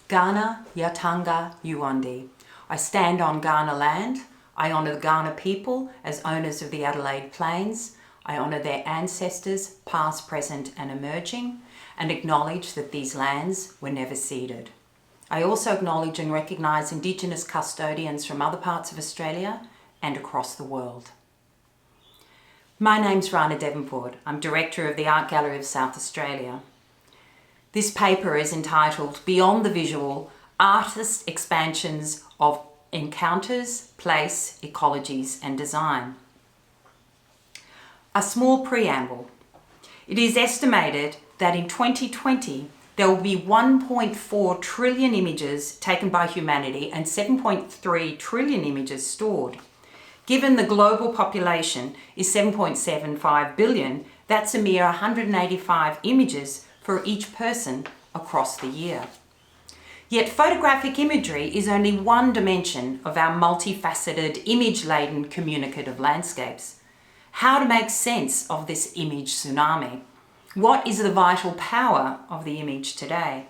Ghana Yatanga Yuwandi. I stand on Ghana land. I honour the Ghana people as owners of the Adelaide Plains. I honour their ancestors, past, present and emerging, and acknowledge that these lands were never ceded. I also acknowledge and recognise Indigenous custodians from other parts of Australia and across the world. My name's Rhana Devenport. I'm Director of the Art Gallery of South Australia. This paper is entitled Beyond the Visual, Artist Expansions of Encounters, Place, Ecologies and Design. A small preamble. It is estimated that in 2020 there will be 1.4 trillion images taken by humanity and 7.3 trillion images stored. Given the global population is 7.75 billion, that's a mere 185 images for each person across the year. Yet photographic imagery is only one dimension of our multifaceted, image-laden communicative landscapes. How to make sense of this image tsunami? What is the vital power of the image today?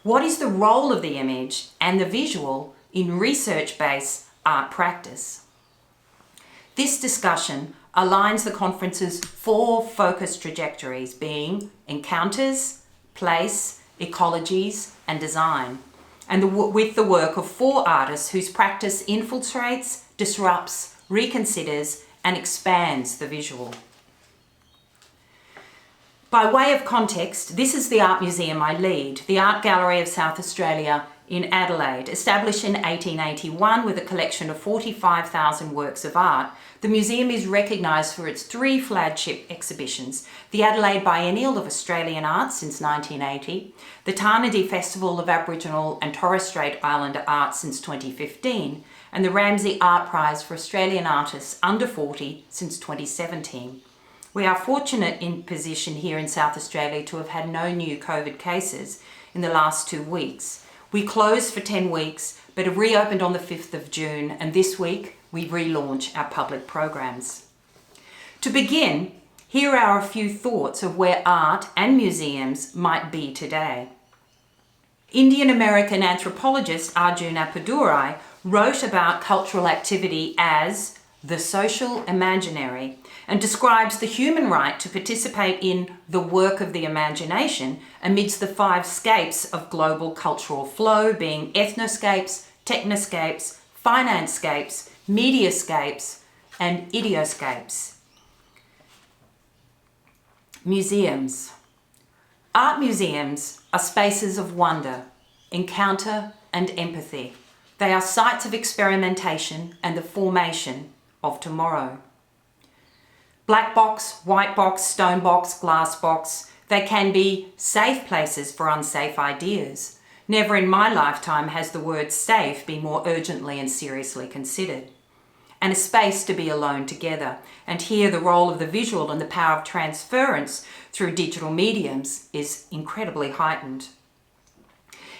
What is the role of the image and the visual in research-based art practice? This discussion aligns the conference's 4 focus trajectories being encounters, place, ecologies and design, and with the work of 4 artists whose practice infiltrates, disrupts, reconsiders and expands the visual. By way of context, this is the art museum I lead, the Art Gallery of South Australia in Adelaide. Established in 1881 with a collection of 45,000 works of art, the museum is recognised for its 3 flagship exhibitions: the Adelaide Biennial of Australian Art since 1980, the Tarnanthi Festival of Aboriginal and Torres Strait Islander Art since 2015, and the Ramsay Art Prize for Australian artists under 40 since 2017. We are fortunate in position here in South Australia to have had no new COVID cases in the last 2 weeks. We closed for 10 weeks, but have reopened on the 5th of June, and this week we relaunch our public programs. To begin, here are a few thoughts of where art and museums might be today. Indian-American anthropologist Arjun Appadurai wrote about cultural activity as the social imaginary and describes the human right to participate in the work of the imagination amidst the 5 scapes of global cultural flow, being ethnoscapes, technoscapes, financescapes, mediascapes and idioscapes. Museums. Art museums are spaces of wonder, encounter and empathy. They are sites of experimentation and the formation of tomorrow. Black box, white box, stone box, glass box, they can be safe places for unsafe ideas. Never in my lifetime has the word safe been more urgently and seriously considered. And a space to be alone together. And here the role of the visual and the power of transference through digital mediums is incredibly heightened.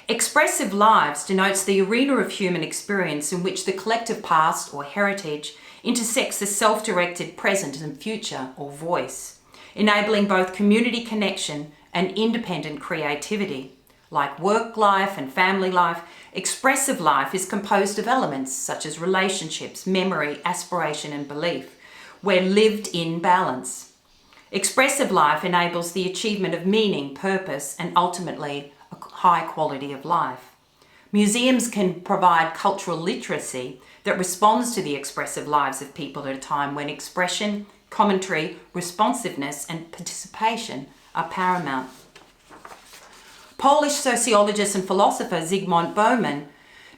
Expressive lives denotes the arena of human experience in which the collective past or heritage intersects the self-directed present and future or voice, enabling both community connection and independent creativity. Like work life and family life, expressive life is composed of elements such as relationships, memory, aspiration and belief, where lived in balance. Expressive life enables the achievement of meaning, purpose and ultimately a high quality of life. Museums can provide cultural literacy that responds to the expressive lives of people at a time when expression, commentary, responsiveness and participation are paramount. Polish sociologist and philosopher Zygmunt Bauman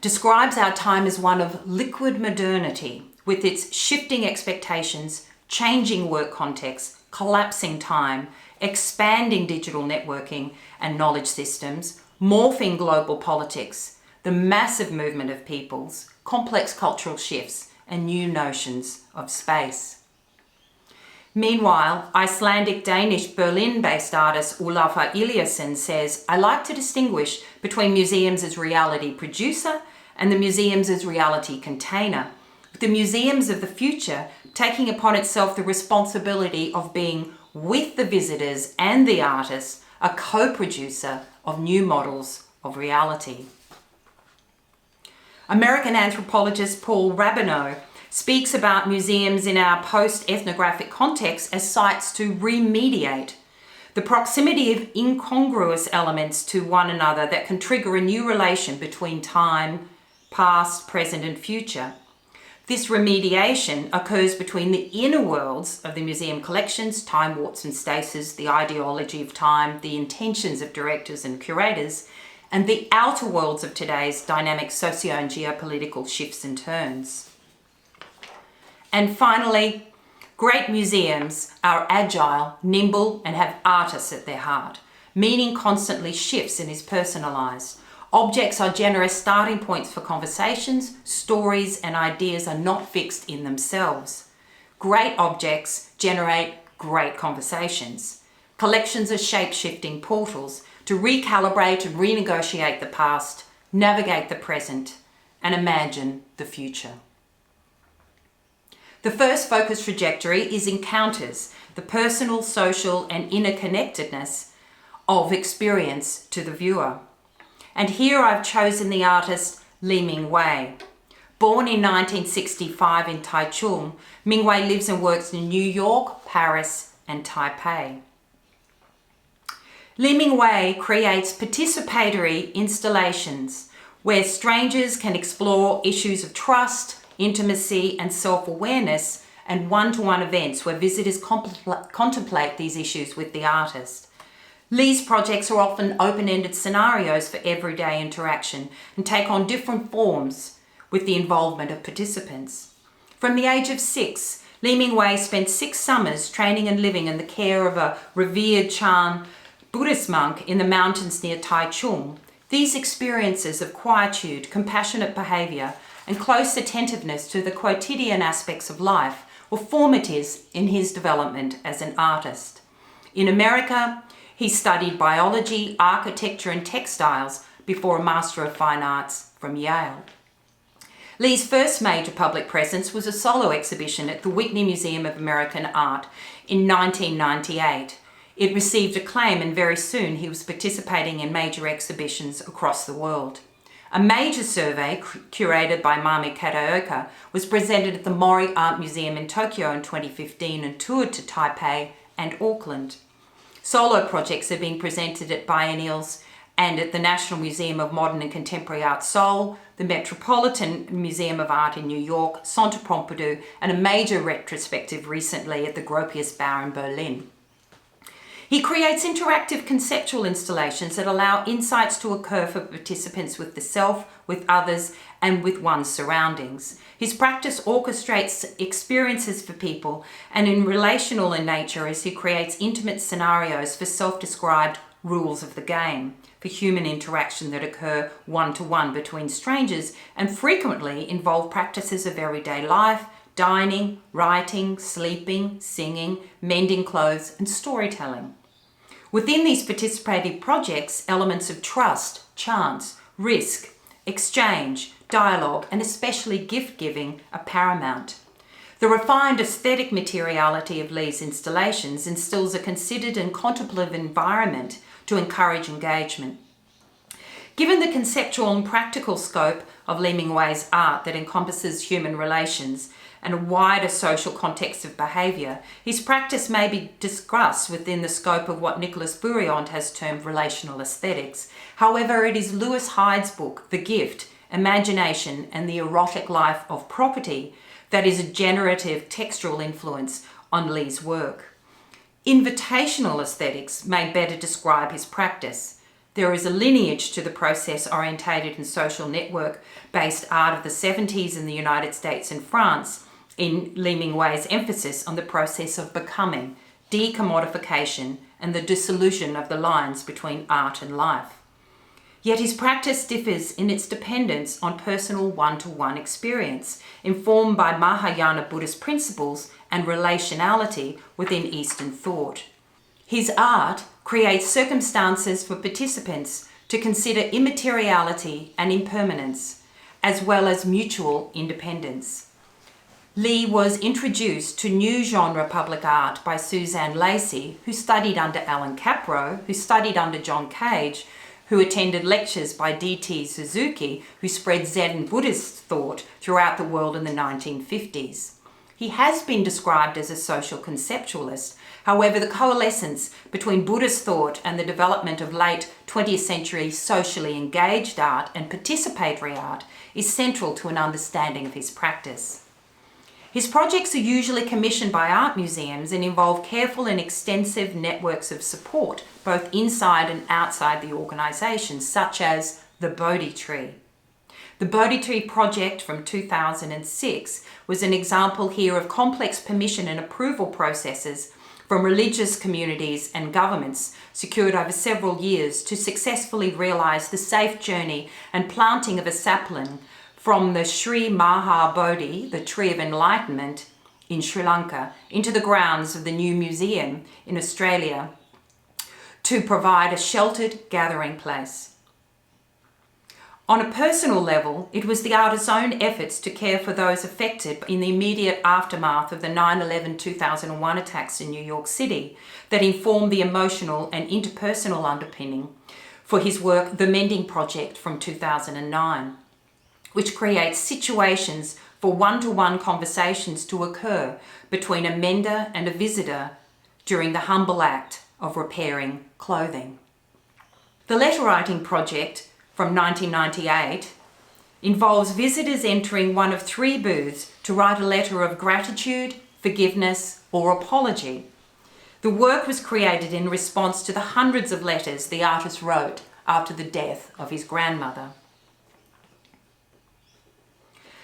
describes our time as one of liquid modernity, with its shifting expectations, changing work contexts, collapsing time, expanding digital networking and knowledge systems, morphing global politics, the massive movement of peoples, complex cultural shifts and new notions of space. Meanwhile, Icelandic-Danish Berlin-based artist Ólafur Eliasson says, "I like to distinguish between museums as reality producer and the museums as reality container, with the museums of the future taking upon itself the responsibility of being, with the visitors and the artists, a co-producer of new models of reality. American anthropologist Paul Rabinow speaks about museums in our post-ethnographic context as sites to remediate the proximity of incongruous elements to one another that can trigger a new relation between time, past, present, and future. This remediation occurs between the inner worlds of the museum collections, time warps and stasis, the ideology of time, the intentions of directors and curators, and the outer worlds of today's dynamic socio and geopolitical shifts and turns. And finally, great museums are agile, nimble, and have artists at their heart. Meaning constantly shifts and is personalised. Objects are generous starting points for conversations, stories, and ideas are not fixed in themselves. Great objects generate great conversations. Collections are shape-shifting portals to recalibrate and renegotiate the past, navigate the present, and imagine the future. The first focus trajectory is encounters, the personal, social, and interconnectedness of experience to the viewer. And here I've chosen the artist Li Mingwei. Born in 1965 in Taichung, Mingwei lives and works in New York, Paris, and Taipei. Li Mingwei creates participatory installations where strangers can explore issues of trust, intimacy, and self-awareness, and one-to-one events where visitors contemplate these issues with the artist. Li's projects are often open-ended scenarios for everyday interaction and take on different forms with the involvement of participants. From the age of 6, Li Mingwei spent 6 summers training and living in the care of a revered Chan Buddhist monk in the mountains near Taichung. These experiences of quietude, compassionate behaviour, and close attentiveness to the quotidian aspects of life were formative in his development as an artist. In America, he studied biology, architecture, and textiles before a Master of Fine Arts from Yale. Li's first major public presence was a solo exhibition at the Whitney Museum of American Art in 1998. It received acclaim, and very soon he was participating in major exhibitions across the world. A major survey curated by Mami Kataoka was presented at the Mori Art Museum in Tokyo in 2015 and toured to Taipei and Auckland. Solo projects have been presented at biennials and at the National Museum of Modern and Contemporary Art Seoul, the Metropolitan Museum of Art in New York, Centre Pompidou, and a major retrospective recently at the Gropius Bau in Berlin. He creates interactive conceptual installations that allow insights to occur for participants with the self, with others, and with one's surroundings. His practice orchestrates experiences for people and in relational in nature as he creates intimate scenarios for self-described rules of the game, for human interaction that occur one-to-one between strangers and frequently involve practices of everyday life, dining, writing, sleeping, singing, mending clothes, and storytelling. Within these participative projects, elements of trust, chance, risk, exchange, dialogue, and especially gift-giving are paramount. The refined aesthetic materiality of Li's installations instills a considered and contemplative environment to encourage engagement. Given the conceptual and practical scope of Li Mingwei's art that encompasses human relations and a wider social context of behaviour, his practice may be discussed within the scope of what Nicolas Bourriant has termed relational aesthetics. However, it is Lewis Hyde's book, The Gift, Imagination and the Erotic Life of Property, that is a generative textual influence on Li's work. Invitational aesthetics may better describe his practice. There is a lineage to the process-orientated and social network-based art of the 70s in the United States and France, in Li Mingwei's emphasis on the process of becoming, decommodification, and the dissolution of the lines between art and life. Yet his practice differs in its dependence on personal one-to-one experience, informed by Mahayana Buddhist principles and relationality within Eastern thought. His art creates circumstances for participants to consider immateriality and impermanence, as well as mutual independence. Li was introduced to new genre public art by Suzanne Lacey, who studied under Alan Capro, who studied under John Cage, who attended lectures by D.T. Suzuki, who spread Zen Buddhist thought throughout the world in the 1950s. He has been described as a social conceptualist. However, the coalescence between Buddhist thought and the development of late 20th century socially engaged art and participatory art is central to an understanding of his practice. His projects are usually commissioned by art museums and involve careful and extensive networks of support, both inside and outside the organisation, such as the Bodhi Tree. The Bodhi Tree project from 2006 was an example here of complex permission and approval processes from religious communities and governments secured over several years to successfully realise the safe journey and planting of a sapling from the Sri Maha Bodhi, the Tree of Enlightenment in Sri Lanka, into the grounds of the new museum in Australia to provide a sheltered gathering place. On a personal level, it was the artist's own efforts to care for those affected in the immediate aftermath of the 9/11/2001 attacks in New York City that informed the emotional and interpersonal underpinning for his work, The Mending Project from 2009, which creates situations for one-to-one conversations to occur between a mender and a visitor during the humble act of repairing clothing. The Letter Writing Project from 1998 involves visitors entering one of 3 booths to write a letter of gratitude, forgiveness, or apology. The work was created in response to the hundreds of letters the artist wrote after the death of his grandmother.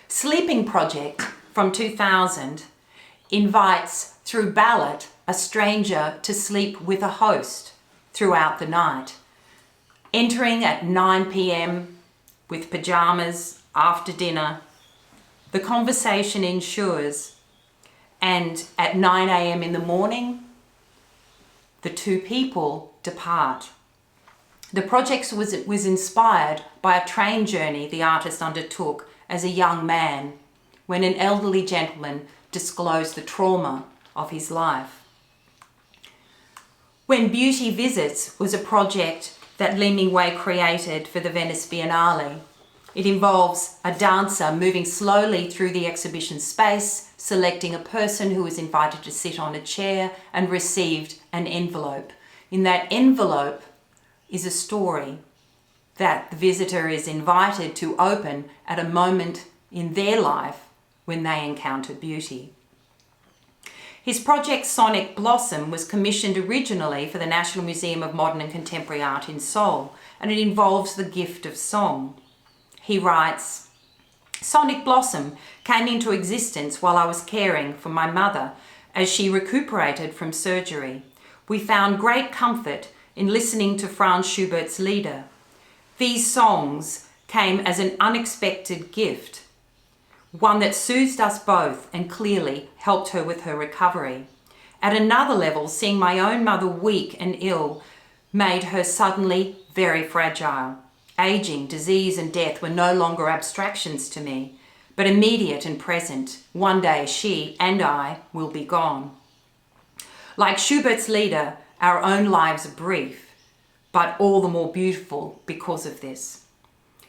Sleeping Project from 2000 invites, through ballot, a stranger to sleep with a host throughout the night. Entering at 9 p.m. with pyjamas after dinner, the conversation ensures, and at 9 a.m. in the morning, the 2 people depart. The project was inspired by a train journey the artist undertook as a young man when an elderly gentleman disclosed the trauma of his life. When Beauty Visits was a project that Hemingway created for the Venice Biennale. It involves a dancer moving slowly through the exhibition space, selecting a person who is invited to sit on a chair and received an envelope. In that envelope is a story that the visitor is invited to open at a moment in their life when they encounter beauty. His project Sonic Blossom was commissioned originally for the National Museum of Modern and Contemporary Art in Seoul, and it involves the gift of song. He writes, "Sonic Blossom came into existence while I was caring for my mother as she recuperated from surgery. We found great comfort in listening to Franz Schubert's Lieder. These songs came as an unexpected gift, one that soothed us both and clearly helped her with her recovery. At another level, seeing my own mother weak and ill made her suddenly very fragile. Aging, disease and death were no longer abstractions to me, but immediate and present. One day she and I will be gone. Like Schubert's Lieder, our own lives are brief, but all the more beautiful because of this.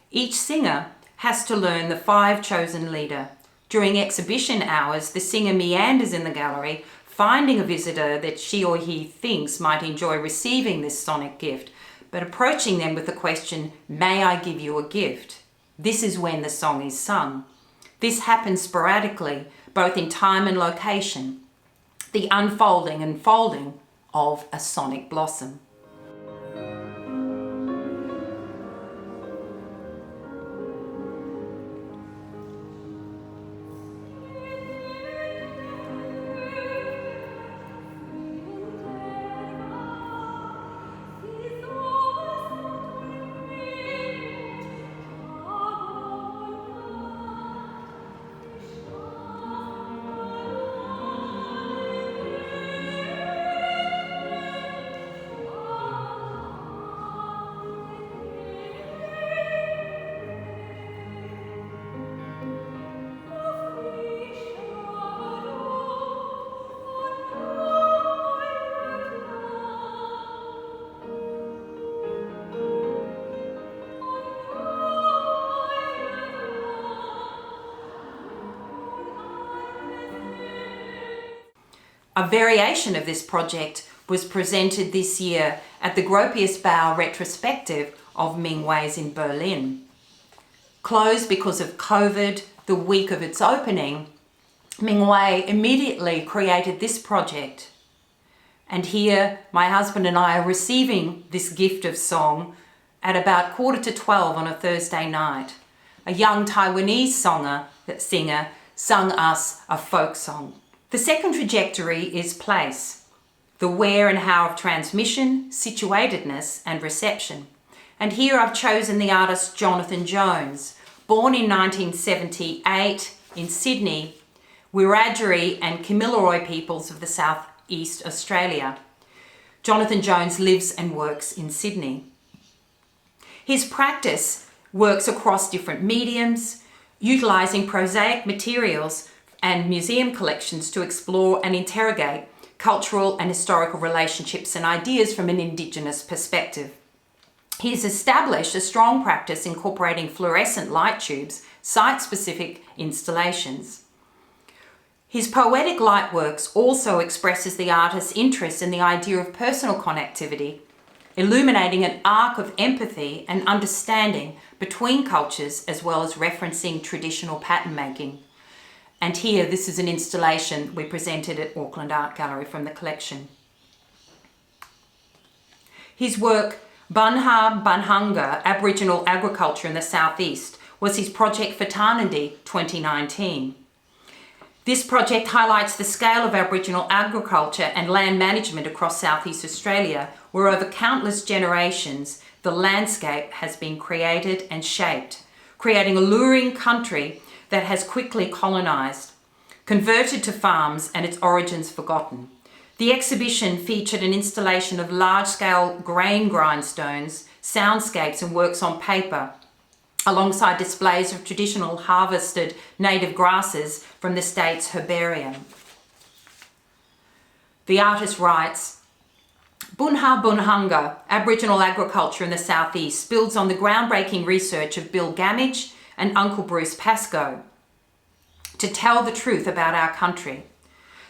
Each singer has to learn the 5 chosen Lieder. During exhibition hours, the singer meanders in the gallery, finding a visitor that she or he thinks might enjoy receiving this sonic gift, but approaching them with the question, 'May I give you a gift?' This is when the song is sung. This happens sporadically, both in time and location, the unfolding and folding of a sonic blossom." A variation of this project was presented this year at the Gropius Bau retrospective of Mingwei's in Berlin. Closed because of COVID the week of its opening, Mingwei immediately created this project. And here my husband and I are receiving this gift of song at about 11:45 on a Thursday night. A young Taiwanese singer sung us a folk song. The second trajectory is place, the where and how of transmission, situatedness and reception. And here I've chosen the artist Jonathan Jones, born in 1978 in Sydney, Wiradjuri and Kamilaroi peoples of the southeast Australia. Jonathan Jones lives and works in Sydney. His practice works across different mediums, utilising prosaic materials and museum collections to explore and interrogate cultural and historical relationships and ideas from an Indigenous perspective. He has established a strong practice incorporating fluorescent light tubes, site-specific installations. His poetic light works also expresses the artist's interest in the idea of personal connectivity, illuminating an arc of empathy and understanding between cultures as well as referencing traditional pattern making. And here, this is an installation we presented at Auckland Art Gallery from the collection. His work, Bunha Bunhunga, Aboriginal Agriculture in the Southeast, was his project for Tarnandy 2019. This project highlights the scale of Aboriginal agriculture and land management across Southeast Australia, where over countless generations, the landscape has been created and shaped, creating alluring country that has quickly colonised, converted to farms and its origins forgotten. The exhibition featured an installation of large-scale grain grindstones, soundscapes and works on paper, alongside displays of traditional harvested native grasses from the state's herbarium. The artist writes, Bunha Bunhunga, Aboriginal agriculture in the southeast, builds on the groundbreaking research of Bill Gamage and Uncle Bruce Pascoe to tell the truth about our country.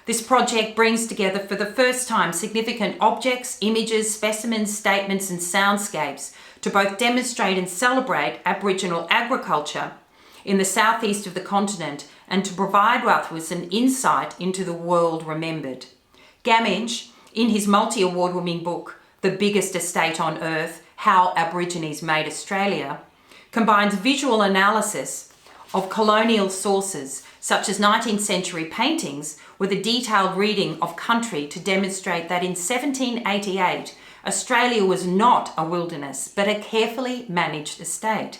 This project brings together for the first time significant objects, images, specimens, statements and soundscapes to both demonstrate and celebrate Aboriginal agriculture in the southeast of the continent and to provide us with an insight into the world remembered. Gamage, in his multi-award-winning book, The Biggest Estate on Earth, How Aborigines Made Australia, combines visual analysis of colonial sources such as 19th century paintings with a detailed reading of country to demonstrate that in 1788, Australia was not a wilderness, but a carefully managed estate.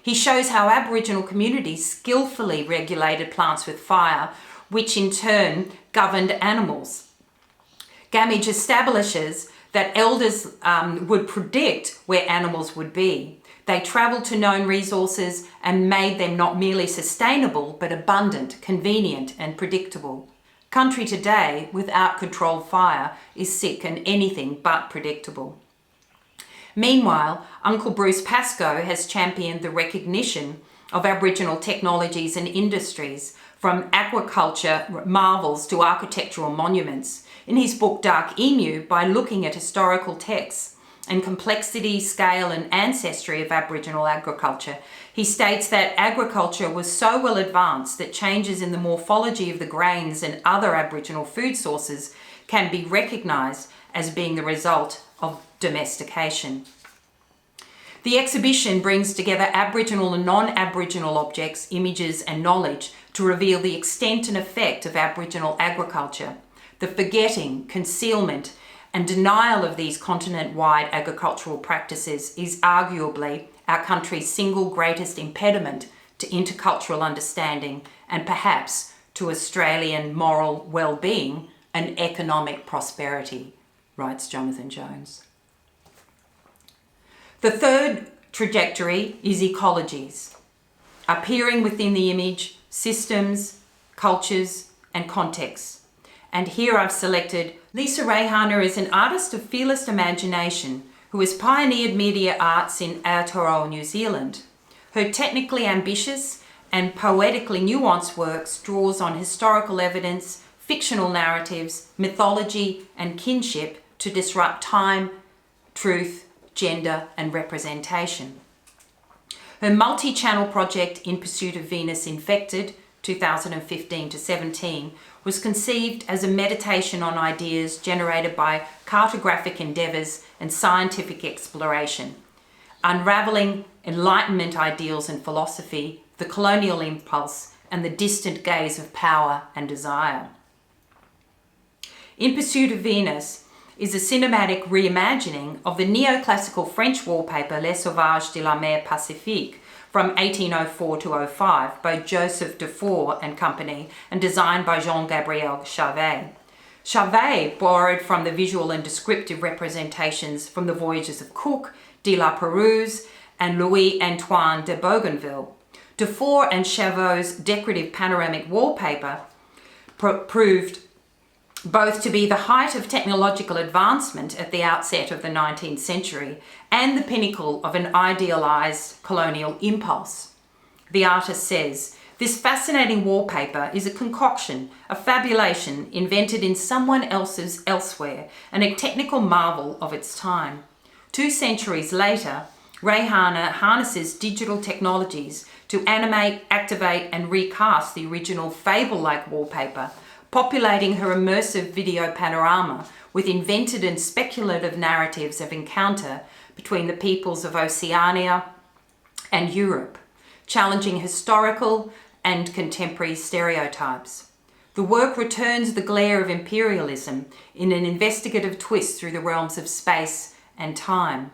He shows how Aboriginal communities skillfully regulated plants with fire, which in turn governed animals. Gamage establishes that elders would predict where animals would be. They travelled to known resources and made them not merely sustainable, but abundant, convenient and predictable. Country today, without controlled fire, is sick and anything but predictable. Meanwhile, Uncle Bruce Pascoe has championed the recognition of Aboriginal technologies and industries, from aquaculture marvels to architectural monuments, in his book Dark Emu by looking at historical texts and complexity, scale and ancestry of Aboriginal agriculture. He states that agriculture was so well advanced that changes in the morphology of the grains and other Aboriginal food sources can be recognised as being the result of domestication. The exhibition brings together Aboriginal and non-Aboriginal objects, images and knowledge to reveal the extent and effect of Aboriginal agriculture, the forgetting, concealment and denial of these continent-wide agricultural practices is arguably our country's single greatest impediment to intercultural understanding and perhaps to Australian moral well-being and economic prosperity, writes Jonathan Jones. The third trajectory is ecologies, appearing within the image, systems, cultures and contexts. And here I've selected Lisa Rhana is an artist of fearless imagination who has pioneered media arts in Aotearoa, New Zealand. Her technically ambitious and poetically nuanced works draws on historical evidence, fictional narratives, mythology, and kinship to disrupt time, truth, gender, and representation. Her multi-channel project In Pursuit of Venus Infected, 2015 to 17, was conceived as a meditation on ideas generated by cartographic endeavours and scientific exploration, unravelling Enlightenment ideals and philosophy, the colonial impulse, and the distant gaze of power and desire. In Pursuit of Venus is a cinematic reimagining of the neoclassical French wallpaper Les Sauvages de la Mer Pacifique from 1804 to 05 by Joseph Dufour and Company and designed by Jean-Gabriel Charvet. Charvet borrowed from the visual and descriptive representations from the voyages of Cook, de la Perouse, and Louis-Antoine de Bougainville. Dufour and Charvet's decorative panoramic wallpaper proved both to be the height of technological advancement at the outset of the 19th century and the pinnacle of an idealised colonial impulse. The artist says, "This fascinating wallpaper is a concoction, a fabulation invented in someone else's elsewhere and a technical marvel of its time. 2 centuries later, Rhana harnesses digital technologies to animate, activate and recast the original fable-like wallpaper, populating her immersive video panorama with invented and speculative narratives of encounter between the peoples of Oceania and Europe, challenging historical and contemporary stereotypes. The work returns the glare of imperialism in an investigative twist through the realms of space and time."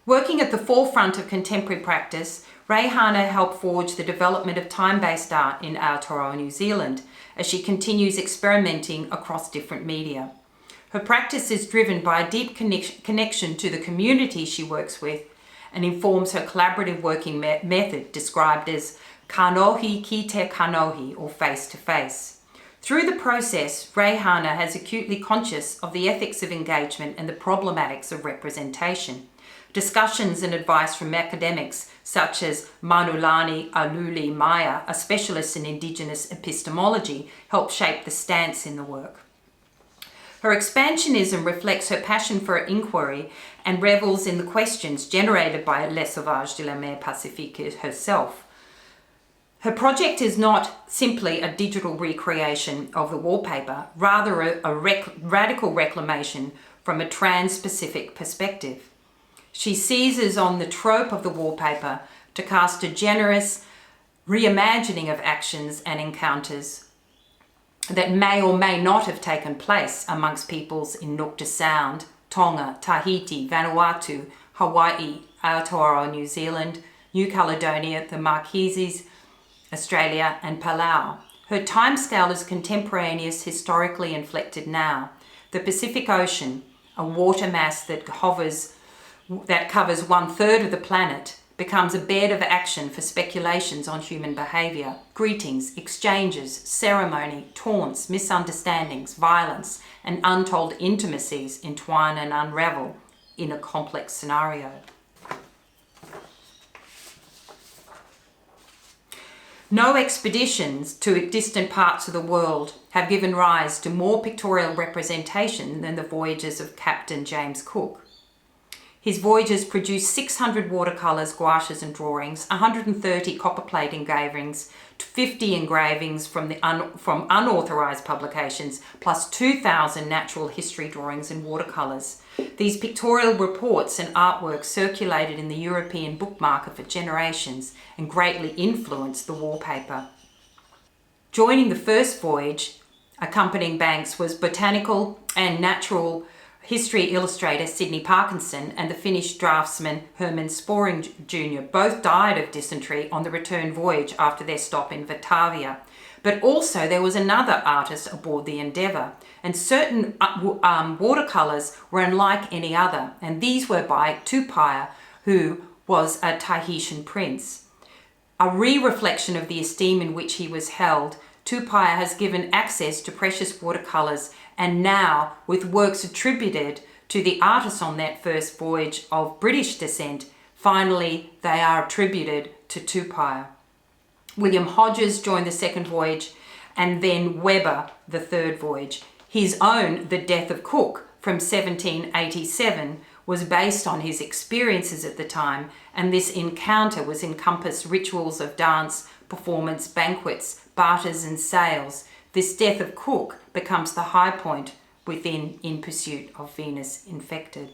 Working at the forefront of contemporary practice, Rhana helped forge the development of time-based art in Aotearoa, New Zealand, as she continues experimenting across different media. Her practice is driven by a deep connection to the community she works with and informs her collaborative working method described as kanohi ki te kanohi, or face-to-face. Through the process, Rhana has acutely conscious of the ethics of engagement and the problematics of representation. Discussions and advice from academics such as Manulani Aluli Maya, a specialist in Indigenous epistemology, help shape the stance in the work. Her expansionism reflects her passion for inquiry and revels in the questions generated by Les Sauvages de la Mer Pacifique herself. Her project is not simply a digital recreation of the wallpaper, rather a radical reclamation from a trans-Pacific perspective. She seizes on the trope of the wallpaper to cast a generous reimagining of actions and encounters that may or may not have taken place amongst peoples in Nukta Sound, Tonga, Tahiti, Vanuatu, Hawaii, Aotearoa, New Zealand, New Caledonia, the Marquesas, Australia and Palau. Her timescale is contemporaneous, historically inflected now. The Pacific Ocean, a water mass that covers 1/3 of the planet, becomes a bed of action for speculations on human behaviour. Greetings, exchanges, ceremony, taunts, misunderstandings, violence, and untold intimacies entwine and unravel in a complex scenario. No expeditions to distant parts of the world have given rise to more pictorial representation than the voyages of Captain James Cook. His voyages produced 600 watercolours, gouaches and drawings, 130 copperplate engravings, 50 engravings from unauthorised publications, plus 2,000 natural history drawings and watercolours. These pictorial reports and artworks circulated in the European book market for generations and greatly influenced the wallpaper. Joining the first voyage, accompanying Banks, was botanical and natural history illustrator Sidney Parkinson and the Finnish draftsman Herman Sporing Jr. Both died of dysentery on the return voyage after their stop in Batavia. But also there was another artist aboard the Endeavour, and certain watercolours were unlike any other, and these were by Tupaia, who was a Tahitian prince. A re-reflection of the esteem in which he was held, Tupaia has given access to precious watercolours, and now, with works attributed to the artists on that first voyage of British descent, finally they are attributed to Tupaia. William Hodges joined the second voyage and then Weber, The Third Voyage. His own The Death of Cook from 1787 was based on his experiences at the time, and this encounter was encompassed rituals of dance, performance, banquets, barters and sales. This Death of Cook becomes the high point within In Pursuit of Venus Infected.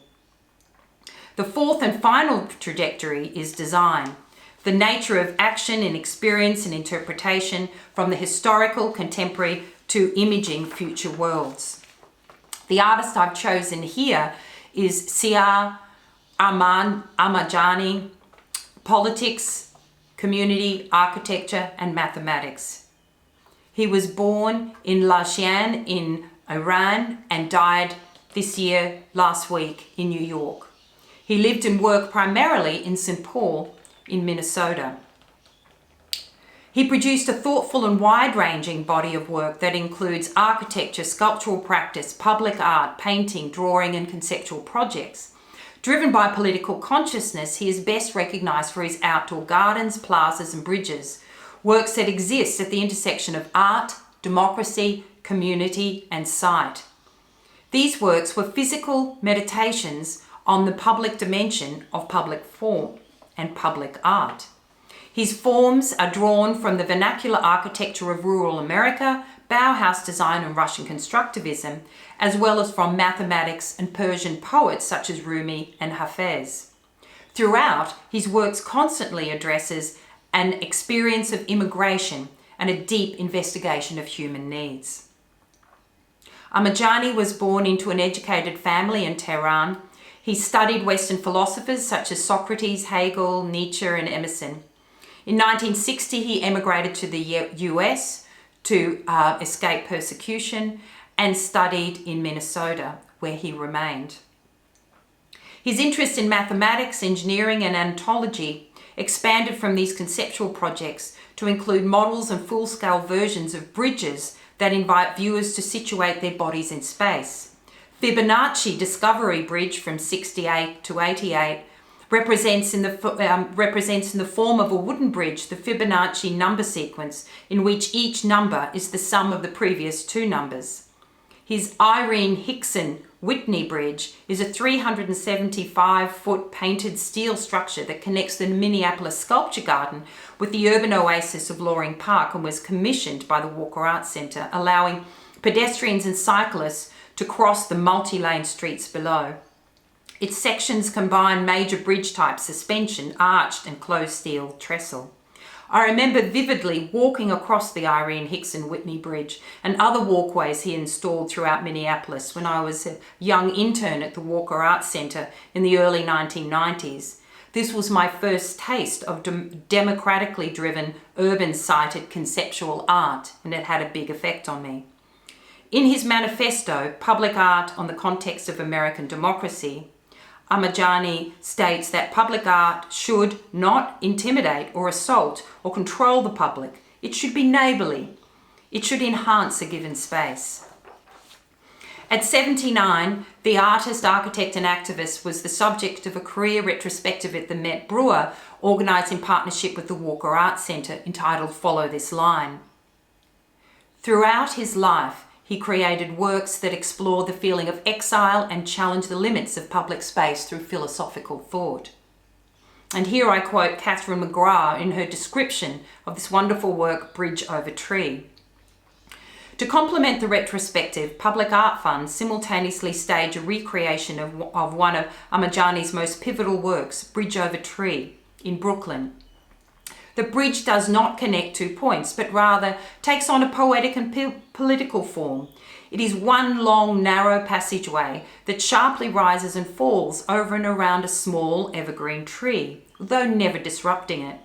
The fourth and final trajectory is design, the nature of action and experience and interpretation from the historical, contemporary to imaging future worlds. The artist I've chosen here is Siar Ahmadjani, politics, community, architecture and mathematics. He was born in Lachian in Iran and died last week in New York. He lived and worked primarily in St. Paul in Minnesota. He produced a thoughtful and wide-ranging body of work that includes architecture, sculptural practice, public art, painting, drawing and conceptual projects. Driven by political consciousness, he is best recognised for his outdoor gardens, plazas and bridges, works that exist at the intersection of art, democracy, community and sight. These works were physical meditations on the public dimension of public form and public art. His forms are drawn from the vernacular architecture of rural America, Bauhaus design and Russian constructivism, as well as from mathematics and Persian poets such as Rumi and Hafez. Throughout, his works constantly addresses an experience of immigration and a deep investigation of human needs. Ahmadjani was born into an educated family in Tehran. He studied Western philosophers such as Socrates, Hegel, Nietzsche and Emerson. In 1960, he emigrated to the US to escape persecution and studied in Minnesota, where he remained. His interest in mathematics, engineering and ontology expanded from these conceptual projects to include models and full-scale versions of bridges that invite viewers to situate their bodies in space. Fibonacci Discovery Bridge from 68 to 88 represents in the form of a wooden bridge the Fibonacci number sequence in which each number is the sum of the previous two numbers. His Irene Hickson Whitney Bridge is a 375-foot painted steel structure that connects the Minneapolis Sculpture Garden with the urban oasis of Loring Park and was commissioned by the Walker Arts Center, allowing pedestrians and cyclists to cross the multi-lane streets below. Its sections combine major bridge-type suspension, arched and closed steel trestle. I remember vividly walking across the Irene Hickson Whitney Bridge and other walkways he installed throughout Minneapolis when I was a young intern at the Walker Arts Center in the early 1990s. This was my first taste of democratically driven, urban-sited conceptual art, and it had a big effect on me. In his manifesto, Public Art on the Context of American Democracy, Ahmadjani states that public art should not intimidate or assault or control the public. It should be neighbourly. It should enhance a given space. At 79, the artist, architect and activist was the subject of a career retrospective at the Met Brewer, organised in partnership with the Walker Arts Centre, entitled Follow This Line. Throughout his life, he created works that explore the feeling of exile and challenge the limits of public space through philosophical thought. And here I quote Catherine McGrath in her description of this wonderful work, Bridge Over Tree. To complement the retrospective, public art funds simultaneously stage a recreation of one of Ahmadjani's most pivotal works, Bridge Over Tree, in Brooklyn. The bridge does not connect 2 points, but rather takes on a poetic and political form. It is one long, narrow passageway that sharply rises and falls over and around a small evergreen tree, though never disrupting it.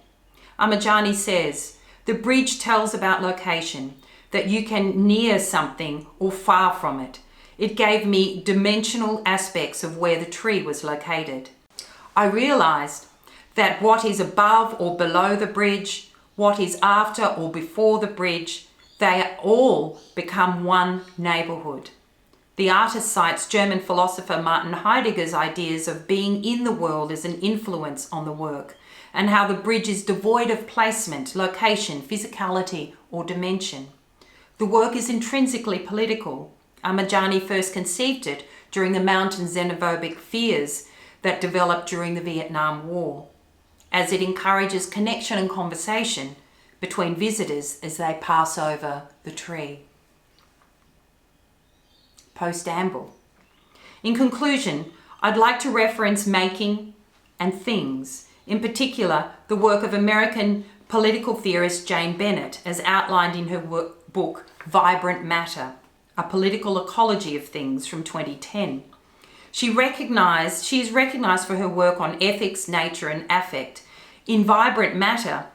Ahmadjani says, "The bridge tells about location, that you can near something or far from it. It gave me dimensional aspects of where the tree was located. I realized that what is above or below the bridge, what is after or before the bridge, they all become one neighbourhood." The artist cites German philosopher Martin Heidegger's ideas of being in the world as an influence on the work, and how the bridge is devoid of placement, location, physicality or dimension. The work is intrinsically political. Amajani first conceived it during the mountain xenophobic fears that developed during the Vietnam War, as it encourages connection and conversation between visitors as they pass over the tree. Postamble. In conclusion, I'd like to reference making and things, in particular the work of American political theorist Jane Bennett as outlined in her book Vibrant Matter, A Political Ecology of Things from 2010. She is recognized for her work on ethics, nature and affect. In Vibrant Matter,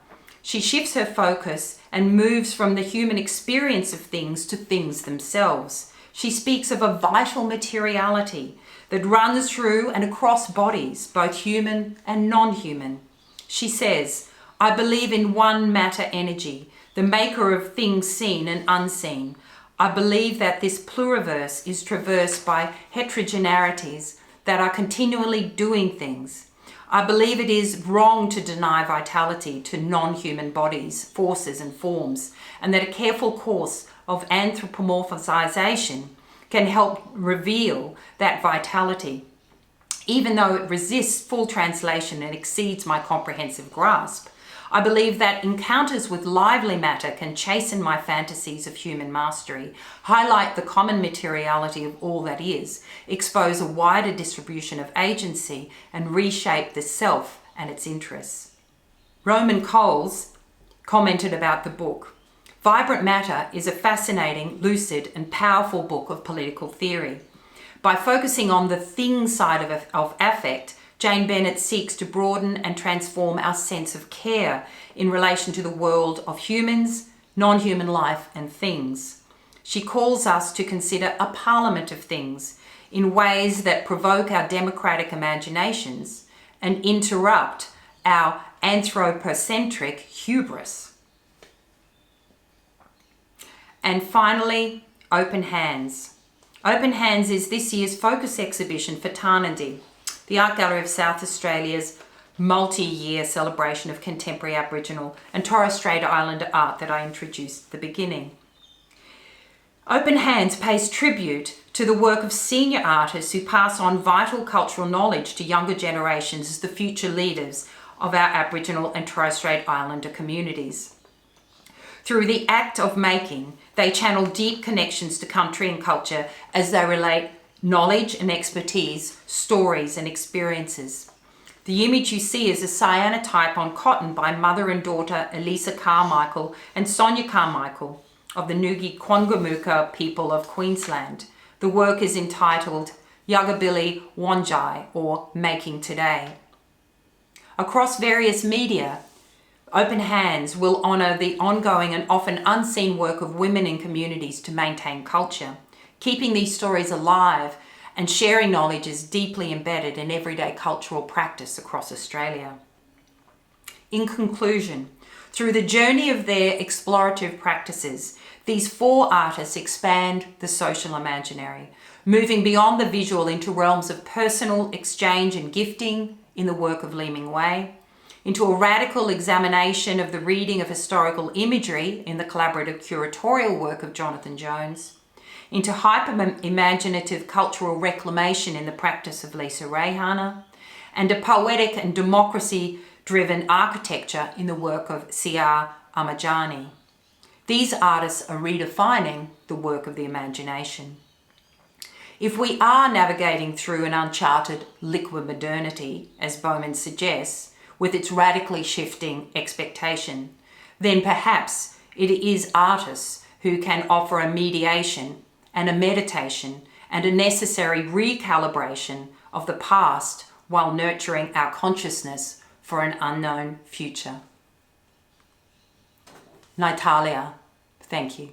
she shifts her focus and moves from the human experience of things to things themselves. She speaks of a vital materiality that runs through and across bodies, both human and non-human. She says, I believe in one matter energy, the maker of things seen and unseen. I believe that this pluriverse is traversed by heterogeneities that are continually doing things. I believe it is wrong to deny vitality to non-human bodies, forces and forms, and that a careful course of anthropomorphization can help reveal that vitality. Even though it resists full translation and exceeds my comprehensive grasp, I believe that encounters with lively matter can chasten my fantasies of human mastery, highlight the common materiality of all that is, expose a wider distribution of agency, and reshape the self and its interests. Roman Coles commented about the book, Vibrant Matter is a fascinating, lucid, and powerful book of political theory. By focusing on the thing side of affect, Jane Bennett seeks to broaden and transform our sense of care in relation to the world of humans, non-human life, and things. She calls us to consider a parliament of things in ways that provoke our democratic imaginations and interrupt our anthropocentric hubris. And finally, Open Hands. Open Hands is this year's focus exhibition for Tarnandy, the Art Gallery of South Australia's multi-year celebration of contemporary Aboriginal and Torres Strait Islander art that I introduced at the beginning. Open Hands pays tribute to the work of senior artists who pass on vital cultural knowledge to younger generations as the future leaders of our Aboriginal and Torres Strait Islander communities. Through the act of making, they channel deep connections to country and culture as they relate knowledge and expertise, stories and experiences. The image you see is a cyanotype on cotton by mother and daughter Elisa Carmichael and Sonia Carmichael of the Ngugi Kwangumuka people of Queensland. The work is entitled Yagabili Wanjai, or Making Today. Across various media, Open Hands will honour the ongoing and often unseen work of women in communities to maintain culture. Keeping these stories alive and sharing knowledge is deeply embedded in everyday cultural practice across Australia. In conclusion, through the journey of their explorative practices, these four artists expand the social imaginary, moving beyond the visual into realms of personal exchange and gifting in the work of Leeming Way, into a radical examination of the reading of historical imagery in the collaborative curatorial work of Jonathan Jones, into hyper-imaginative cultural reclamation in the practice of Lisa Rhana, and a poetic and democracy-driven architecture in the work of C.R. Amajani. These artists are redefining the work of the imagination. If we are navigating through an uncharted liquid modernity, as Bowman suggests, with its radically shifting expectation, then perhaps it is artists who can offer a mediation and a meditation and a necessary recalibration of the past while nurturing our consciousness for an unknown future. Natalia, thank you.